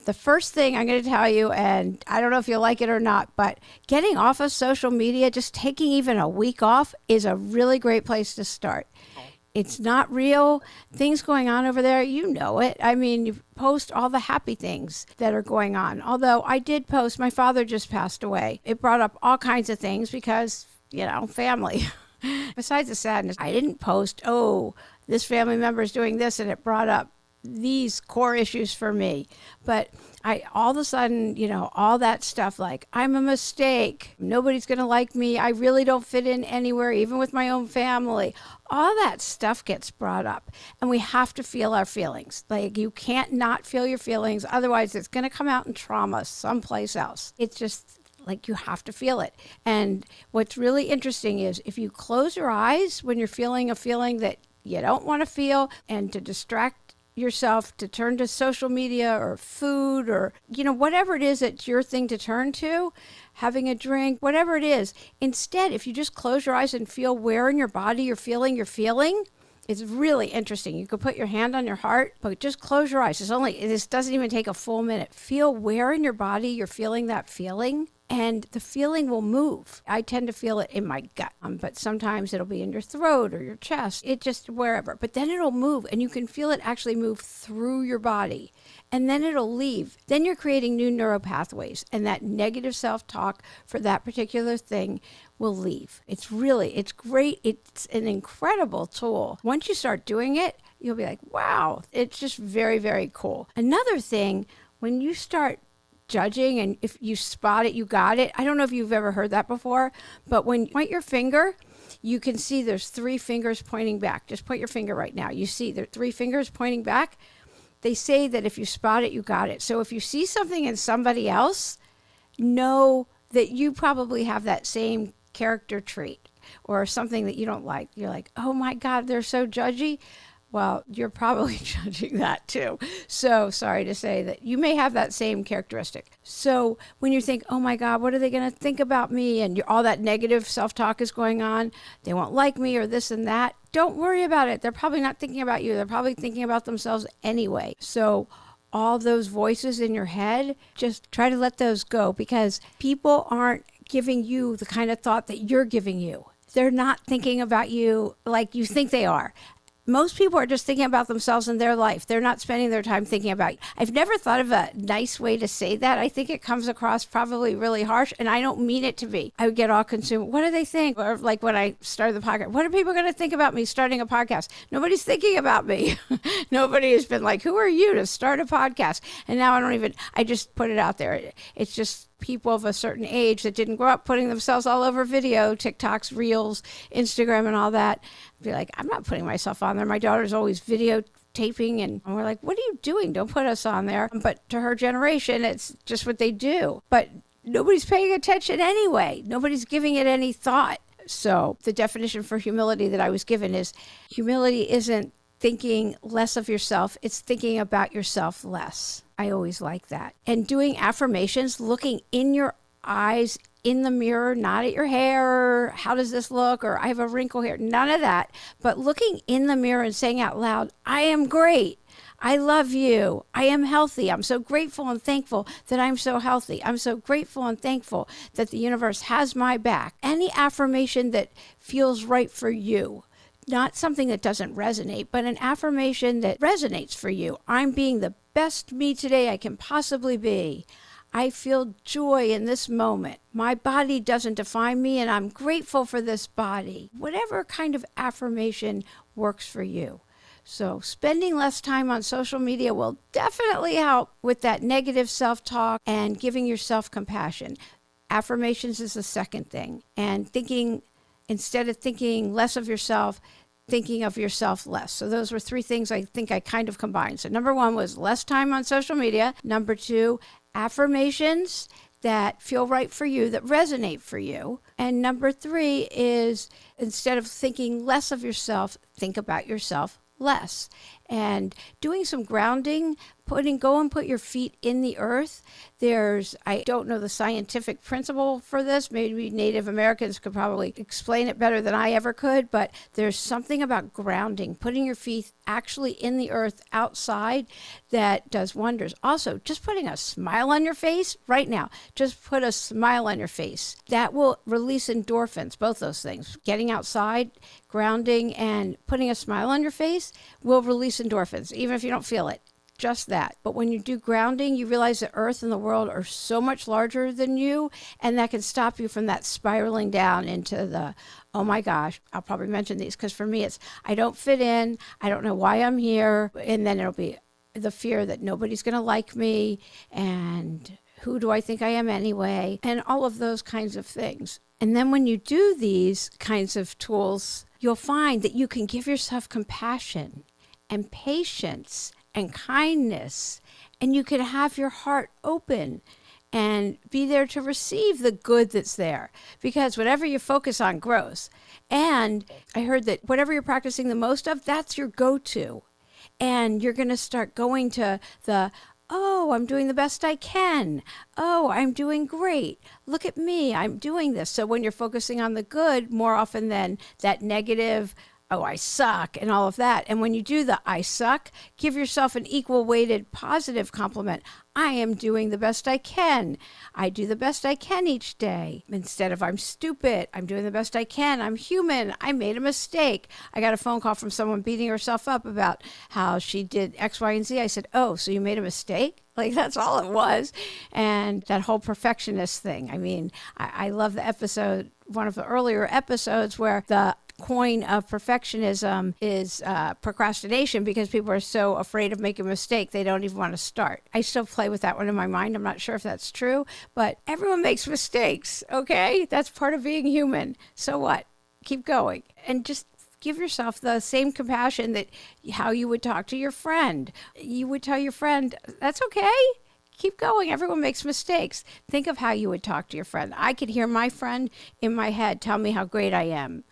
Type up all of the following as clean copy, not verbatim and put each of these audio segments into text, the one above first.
The first thing I'm going to tell you, and I don't know if you'll like it or not, but getting off of social media, just taking even a week off, is a really great place to start. It's not real. Things going on over there, you know it. I mean, you post all the happy things that are going on. Although I did post, my father just passed away. It brought up all kinds of things because, family. Besides the sadness, I didn't post, oh, this family member is doing this, and it brought up these core issues for me. But I all of a sudden, all that stuff like, I'm a mistake, nobody's going to like me, I really don't fit in anywhere, even with my own family. All that stuff gets brought up, and we have to feel our feelings. Like, you can't not feel your feelings, otherwise it's going to come out in trauma someplace else. It's just like, you have to feel it. And what's really interesting is if you close your eyes when you're feeling a feeling that you don't want to feel, and to distract yourself, to turn to social media or food or whatever it is that's your thing to turn to, having a drink, whatever it is. Instead, if you just close your eyes and feel where in your body you're feeling, it's really interesting. You could put your hand on your heart, but just close your eyes. This doesn't even take a full minute. Feel where in your body you're feeling that feeling, and the feeling will move. I tend to feel it in my gut, but sometimes it'll be in your throat or your chest. It just wherever. But then it'll move, and you can feel it actually move through your body, and then it'll leave. Then you're creating new neural pathways, and that negative self-talk for that particular thing will leave. It's great. It's an incredible tool. Once you start doing it, you'll be like, wow, it's just very, very cool. Another thing, when you start judging, and if you spot it, you got it. I don't know if you've ever heard that before, but when you point your finger, you can see there's 3 fingers pointing back. Just point your finger right now. You see there are 3 fingers pointing back. They say that if you spot it, you got it. So if you see something in somebody else, know that you probably have that same character trait or something that you don't like. You're like, oh my God, they're so judgy. Well, you're probably judging that too. So sorry to say that you may have that same characteristic. So when you think, oh my God, what are they going to think about me? And all that negative self-talk is going on. They won't like me or this and that. Don't worry about it. They're probably not thinking about you. They're probably thinking about themselves anyway. So all those voices in your head, just try to let those go, because people aren't giving you the kind of thought that you're giving you. They're not thinking about you like you think they are. Most people are just thinking about themselves and their life. They're not spending their time thinking about you. I've never thought of a nice way to say that. I think it comes across probably really harsh, and I don't mean it to be. I would get all consumed. What do they think? Or like when I started the podcast, what are people going to think about me starting a podcast? Nobody's thinking about me. Nobody has been like, who are you to start a podcast? And now I just put it out there. It's just people of a certain age that didn't grow up putting themselves all over video, TikToks, Reels, Instagram, and all that. Be like, I'm not putting myself on there. My daughter's always videotaping, and we're like, what are you doing? Don't put us on there. But to her generation, it's just what they do. But nobody's paying attention anyway. Nobody's giving it any thought. So the definition for humility that I was given is, humility isn't thinking less of yourself, it's thinking about yourself less. I always like that. And doing affirmations, looking in your eyes in the mirror, not at your hair, or how does this look, or I have a wrinkle here, none of that, but looking in the mirror and saying out loud, I am great. I love you. I am healthy. I'm so grateful and thankful that I'm so healthy. I'm so grateful and thankful that the universe has my back. Any affirmation that feels right for you. Not something that doesn't resonate, but an affirmation that resonates for you. I'm being the best me today I can possibly be. I feel joy in this moment. My body doesn't define me, and I'm grateful for this body. Whatever kind of affirmation works for you. So spending less time on social media will definitely help with that negative self-talk and giving yourself compassion. Affirmations is the second thing. And instead of thinking less of yourself, thinking of yourself less. So those were 3 things I think I kind of combined. So number 1 was less time on social media. Number 2, affirmations that feel right for you, that resonate for you. And number 3 is, instead of thinking less of yourself, think about yourself less. And doing some grounding, go and put your feet in the earth. I don't know the scientific principle for this. Maybe Native Americans could probably explain it better than I ever could, but there's something about grounding, putting your feet actually in the earth outside that does wonders. Also, just putting a smile on your face right now, just put a smile on your face. That will release endorphins, both those things. Getting outside, grounding, and putting a smile on your face will release endorphins, even if you don't feel it. Just that. But when you do grounding, you realize the earth and the world are so much larger than you, and that can stop you from that spiraling down into the, oh my gosh, I'll probably mention these because for me it's, I don't fit in, I don't know why I'm here, and then it'll be the fear that nobody's going to like me, and who do I think I am anyway, and all of those kinds of things. And then when you do these kinds of tools, you'll find that you can give yourself compassion and patience and kindness, and you can have your heart open and be there to receive the good that's there, because whatever you focus on grows. And I heard that whatever you're practicing the most of, that's your go-to. And you're going to start going to the, oh, I'm doing the best I can. Oh, I'm doing great. Look at me. I'm doing this. So when you're focusing on the good more often than that negative, oh, I suck, and all of that. And when you do the I suck, give yourself an equal weighted positive compliment. I am doing the best I can. I do the best I can each day. Instead of I'm stupid, I'm doing the best I can. I'm human. I made a mistake. I got a phone call from someone beating herself up about how she did X, Y, and Z. I said, oh, so you made a mistake? Like, that's all it was. And that whole perfectionist thing. I mean, I love the episode, one of the earlier episodes where the coin of perfectionism is procrastination, because people are so afraid of making a mistake they don't even want to start. I still play with that one in my mind. I'm not sure if that's true, but everyone makes mistakes, okay? That's part of being human. So what? Keep going and just give yourself the same compassion that how you would talk to your friend. You would tell your friend, that's okay. Keep going. Everyone makes mistakes. Think of how you would talk to your friend. I could hear my friend in my head tell me how great I am.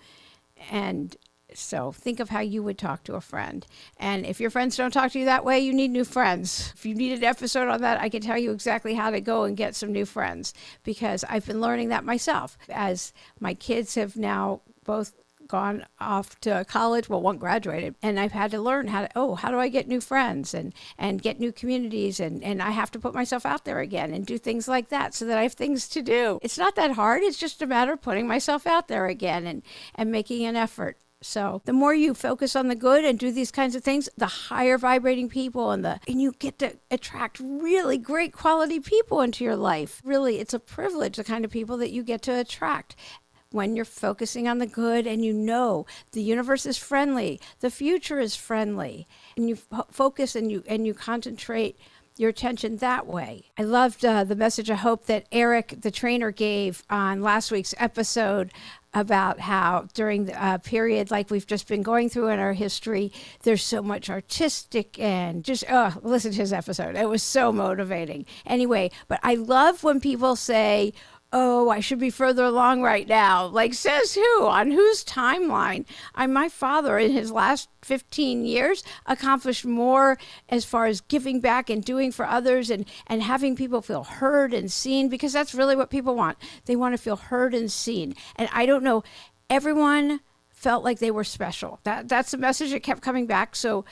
And so think of how you would talk to a friend. And if your friends don't talk to you that way, you need new friends. If you need an episode on that, I can tell you exactly how to go and get some new friends, because I've been learning that myself. As my kids have now both gone off to college, well, one graduated, and I've had to learn how do I get new friends and get new communities, and I have to put myself out there again and do things like that so that I have things to do. It's not that hard. It's just a matter of putting myself out there again and making an effort. So the more you focus on the good and do these kinds of things, the higher vibrating people and you get to attract really great quality people into your life. Really, it's a privilege, the kind of people that you get to attract. When you're focusing on the good and you know the universe is friendly, the future is friendly, and you focus and you concentrate your attention that way. I loved the message of hope that Eric, the trainer, gave on last week's episode about how during the period like we've just been going through in our history, there's so much artistic and just, listen to his episode. It was so motivating. Anyway, but I love when people say, oh, I should be further along right now. Like, says who? On whose timeline? My father, in his last 15 years, accomplished more as far as giving back and doing for others and having people feel heard and seen, because that's really what people want. They want to feel heard and seen. And I don't know, everyone felt like they were special. That's the message that kept coming back. So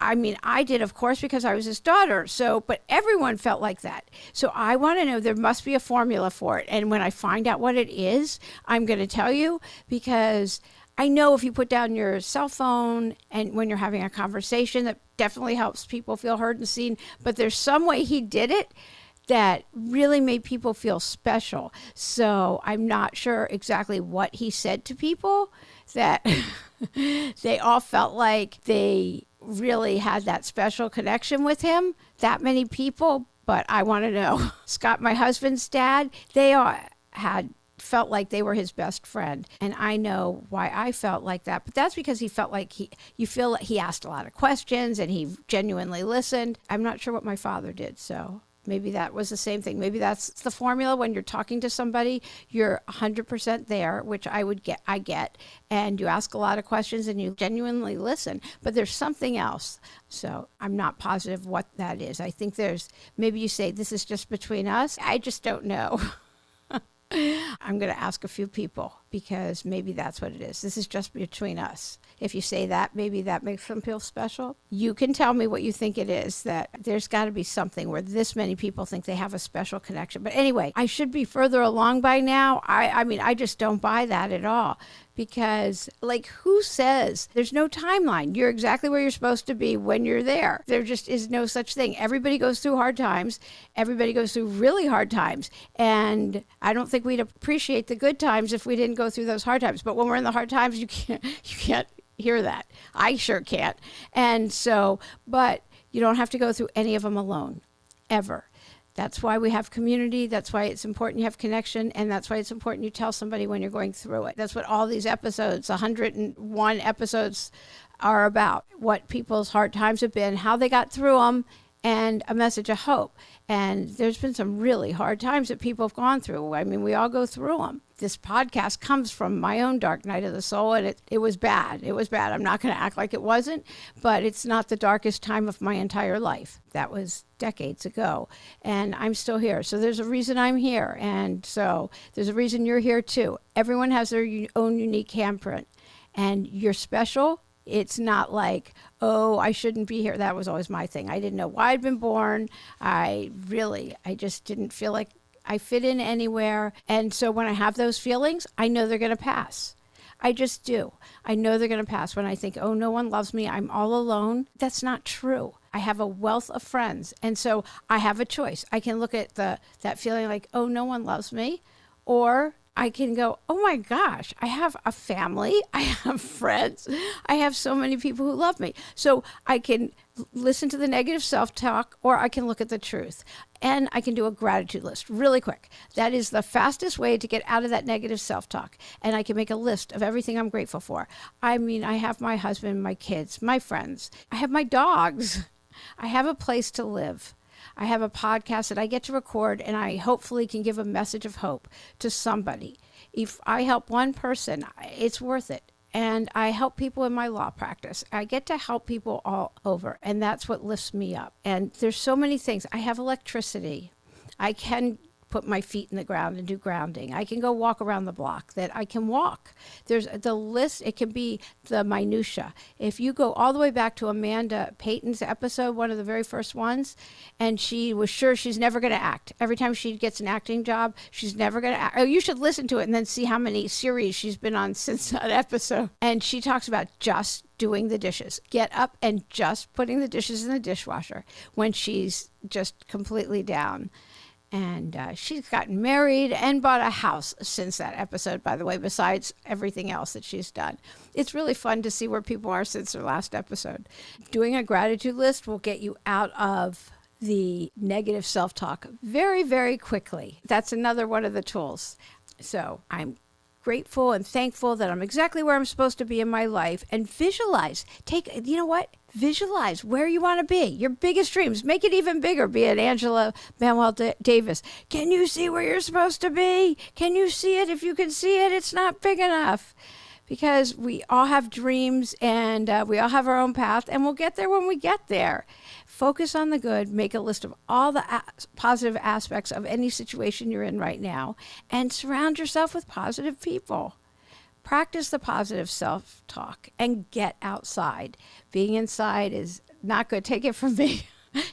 I mean, I did, of course, because I was his daughter. But everyone felt like that. So I want to know, there must be a formula for it. And when I find out what it is, I'm going to tell you, because I know if you put down your cell phone and when you're having a conversation, that definitely helps people feel heard and seen. But there's some way he did it that really made people feel special. So I'm not sure exactly what he said to people that they all felt like they really had that special connection with him, that many people. But I want to know. Scott, my husband's dad, they all felt like they were his best friend. And I know why I felt like that. But that's because he felt like he asked a lot of questions and he genuinely listened. I'm not sure what my father did. So Maybe that was the same thing. Maybe that's the formula. When you're talking to somebody, you're 100% there, which I get, and you ask a lot of questions and you genuinely listen, but there's something else. So I'm not positive what that is. I think maybe you say, this is just between us. I just don't know. I'm going to ask a few people because maybe that's what it is. This is just between us. If you say that, maybe that makes them feel special. You can tell me what you think it is, that there's got to be something where this many people think they have a special connection. But anyway, I should be further along by now. I mean, I just don't buy that at all. Because, like, who says there's no timeline? You're exactly where you're supposed to be when you're there. There just is no such thing. Everybody goes through hard times. Everybody goes through really hard times. And I don't think we'd appreciate the good times if we didn't go through those hard times. But when we're in the hard times, you can't hear that. I sure can't. And so, but you don't have to go through any of them alone, ever. That's why we have community. That's why it's important you have connection. And that's why it's important you tell somebody when you're going through it. That's what all these episodes, 101 episodes, are about. What people's hard times have been, how they got through them, and a message of hope. And there's been some really hard times that people have gone through. I mean, we all go through them. This podcast comes from my own dark night of the soul, and it was bad. It was bad. I'm not going to act like it wasn't, but it's not the darkest time of my entire life. That was decades ago, and I'm still here. So there's a reason I'm here, and so there's a reason you're here too. Everyone has their own unique handprint, and you're special. It's not like, oh, I shouldn't be here. That was always my thing. I didn't know why I'd been born. I just didn't feel like I fit in anywhere. And so when I have those feelings, I know they're going to pass. I just do. I know they're going to pass. When I think, oh, no one loves me, I'm all alone, that's not true. I have a wealth of friends. And so I have a choice. I can look at that feeling like, oh, no one loves me, or I can go, oh my gosh, I have a family, I have friends, I have so many people who love me. So I can listen to the negative self-talk, or I can look at the truth. And I can do a gratitude list really quick. That is the fastest way to get out of that negative self-talk. And I can make a list of everything I'm grateful for. I mean, I have my husband, my kids, my friends. I have my dogs. I have a place to live. I have a podcast that I get to record, and I hopefully can give a message of hope to somebody. If I help one person, it's worth it. And I help people in my law practice. I get to help people all over, and that's what lifts me up. And there's so many things. I have electricity. I can put my feet in the ground and do grounding. I can go walk around the block, that I can walk. There's the list. It can be the minutia. If you go all the way back to Amanda Payton's episode, one of the very first ones, and she was sure she's never going to act. Every time she gets an acting job, she's never going to act. Oh, you should listen to it and then see how many series she's been on since that episode. And she talks about just doing the dishes. Get up and just putting the dishes in the dishwasher when she's just completely down. And she's gotten married and bought a house since that episode, by the way, besides everything else that she's done. It's really fun to see where people are since their last episode. Doing a gratitude list will get you out of the negative self-talk very, very quickly. That's another one of the tools. So I'm grateful and thankful that I'm exactly where I'm supposed to be in my life, and visualize. You know what? Visualize where you want to be, your biggest dreams. Make it even bigger, be it Angela Manuel Davis. Can you see where you're supposed to be? Can you see it? If you can see it, it's not big enough. Because we all have dreams, and we all have our own path, and we'll get there when we get there. Focus on the good. Make a list of all the positive aspects of any situation you're in right now, and surround yourself with positive people. Practice the positive self-talk and get outside. Being inside is not good. Take it from me.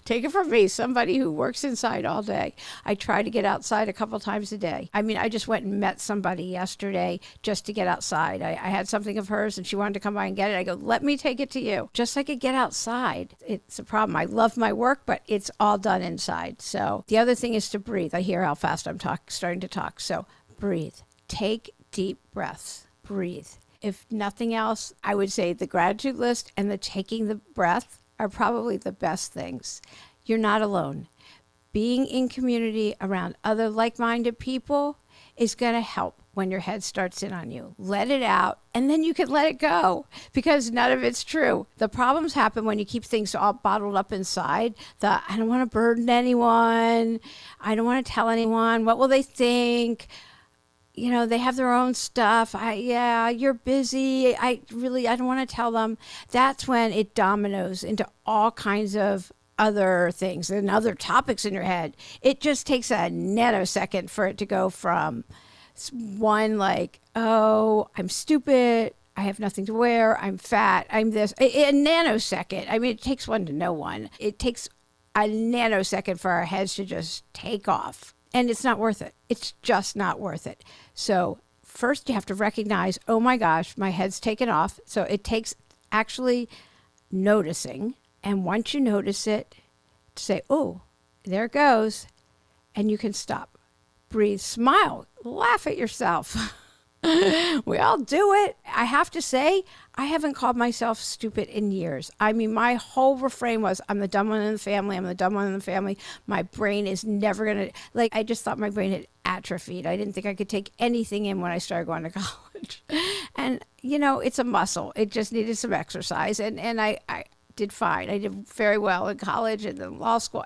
Take it from me, somebody who works inside all day. I try to get outside a couple times a day. I mean, I just went and met somebody yesterday just to get outside. I had something of hers and she wanted to come by and get it. I go, let me take it to you, just so I could get outside. It's a problem. I love my work, but it's all done inside. So the other thing is to breathe. I hear how fast I'm starting to talk. So breathe. Take deep breaths. Breathe. If nothing else, I would say the gratitude list and the taking the breath are probably the best things. You're not alone. Being in community around other like-minded people is going to help when your head starts in on you. Let it out, and then you can let it go, because none of it's true. The problems happen when you keep things all bottled up inside. I don't want to burden anyone. I don't want to tell anyone. What will they think? They have their own stuff. You're busy. I don't want to tell them. That's when it dominoes into all kinds of other things and other topics in your head. It just takes a nanosecond for it to go from one like, oh, I'm stupid, I have nothing to wear, I'm fat, I'm this. A nanosecond. I mean, it takes one to know one. It takes a nanosecond for our heads to just take off. And it's not worth it. It's just not worth it. So first you have to recognize, oh my gosh, my head's taken off. So it takes actually noticing. And once you notice it, to say, oh, there it goes. And you can stop. Breathe, smile, laugh at yourself. We all do it. I have to say, I haven't called myself stupid in years. I mean, my whole refrain was, I'm the dumb one in the family. I'm the dumb one in the family. My brain is never going to, I just thought my brain had atrophied. I didn't think I could take anything in when I started going to college. And, it's a muscle. It just needed some exercise. And I did fine. I did very well in college and then law school.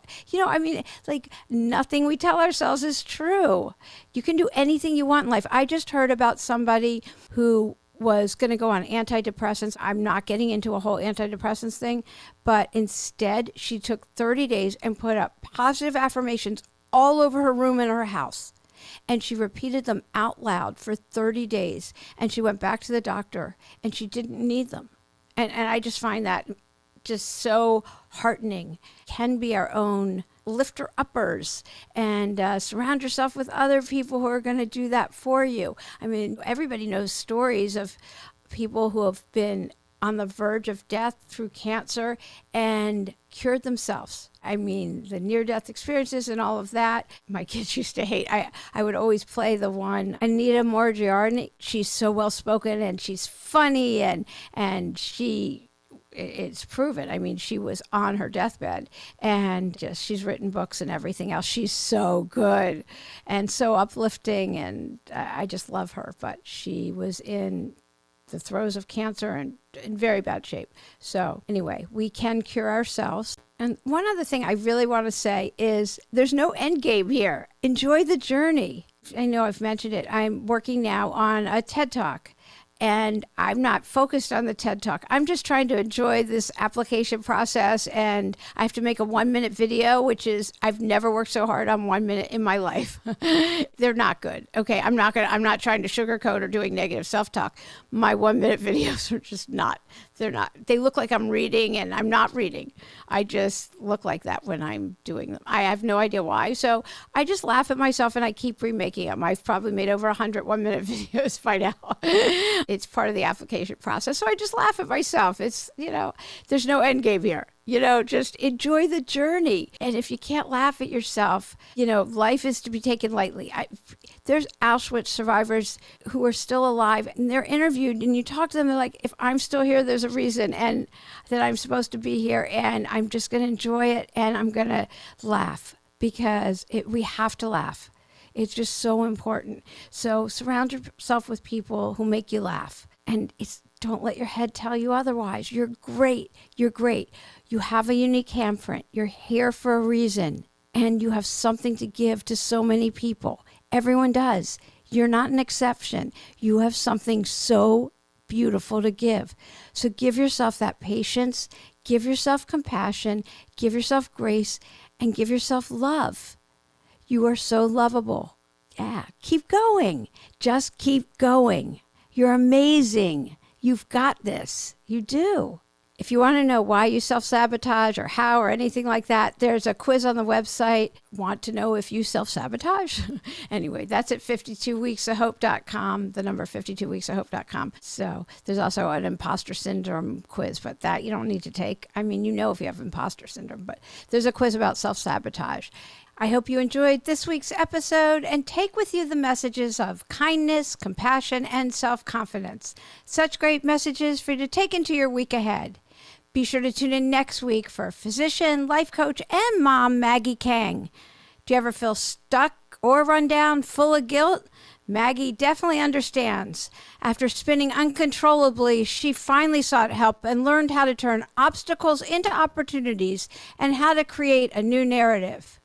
Nothing we tell ourselves is true. You can do anything you want in life. I just heard about somebody who was going to go on antidepressants. I'm not getting into a whole antidepressants thing, but instead she took 30 days and put up positive affirmations all over her room in her house. And she repeated them out loud for 30 days. And she went back to the doctor and she didn't need them. And I just find that just so heartening. Can be our own lifter-uppers, and surround yourself with other people who are going to do that for you. I mean, everybody knows stories of people who have been on the verge of death through cancer and cured themselves. I mean, the near-death experiences and all of that. My kids used to hate. I would always play the one, Anita Moriarty. She's so well-spoken and she's funny, and it's proven. I mean, she was on her deathbed and she's written books and everything else. She's so good and so uplifting, and I just love her. But she was in the throes of cancer and in very bad shape. So anyway, we can cure ourselves. And one other thing I really want to say is there's no end game here. Enjoy the journey. I know I've mentioned it. I'm working now on a TED Talk. And I'm not focused on the TED Talk. I'm just trying to enjoy this application process. And I have to make a 1-minute video, which is, I've never worked so hard on 1 minute in my life. They're not good. Okay, I'm not trying to sugarcoat or doing negative self-talk. My 1-minute videos are just not. They're not. They look like I'm reading, and I'm not reading. I just look like that when I'm doing them. I have no idea why. So I just laugh at myself and I keep remaking them. I've probably made over 100 1-minute videos by now. It's part of the application process. So I just laugh at myself. It's, there's no end game here. Just enjoy the journey. And if you can't laugh at yourself, life is to be taken lightly. There's Auschwitz survivors who are still alive, and they're interviewed, and you talk to them, they're like, if I'm still here, there's a reason, and that I'm supposed to be here, and I'm just going to enjoy it, and I'm going to laugh, because we have to laugh. It's just so important. So surround yourself with people who make you laugh. And don't let your head tell you otherwise. You're great. You're great. You have a unique handprint. You're here for a reason. And you have something to give to so many people. Everyone does. You're not an exception. You have something so beautiful to give. So give yourself that patience. Give yourself compassion. Give yourself grace. And give yourself love. You are so lovable. Yeah, keep going. Just keep going. You're amazing. You've got this. You do. If you want to know why you self-sabotage or how or anything like that, there's a quiz on the website. Want to know if you self-sabotage? Anyway, that's at 52weeksofhope.com, the number 52weeksofhope.com. So there's also an imposter syndrome quiz, but that you don't need to take. I mean, if you have imposter syndrome, but there's a quiz about self-sabotage. I hope you enjoyed this week's episode and take with you the messages of kindness, compassion, and self-confidence. Such great messages for you to take into your week ahead. Be sure to tune in next week for physician, life coach, and mom Maggie Kang Do you ever feel stuck or run down, full of guilt? Maggie definitely understands. After spinning uncontrollably, she finally sought help and learned how to turn obstacles into opportunities and how to create a new narrative.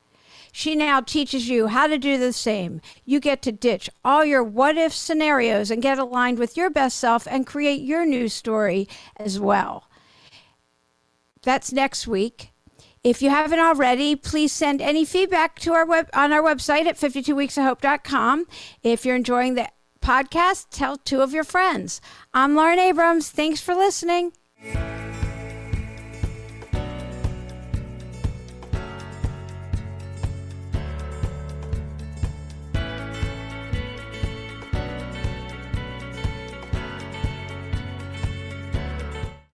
She now teaches you how to do the same. You get to ditch all your what-if scenarios and get aligned with your best self and create your new story as well. That's next week. If you haven't already, please send any feedback to on our website at 52weeksofhope.com. If you're enjoying the podcast, tell 2 of your friends. I'm Lauren Abrams. Thanks for listening.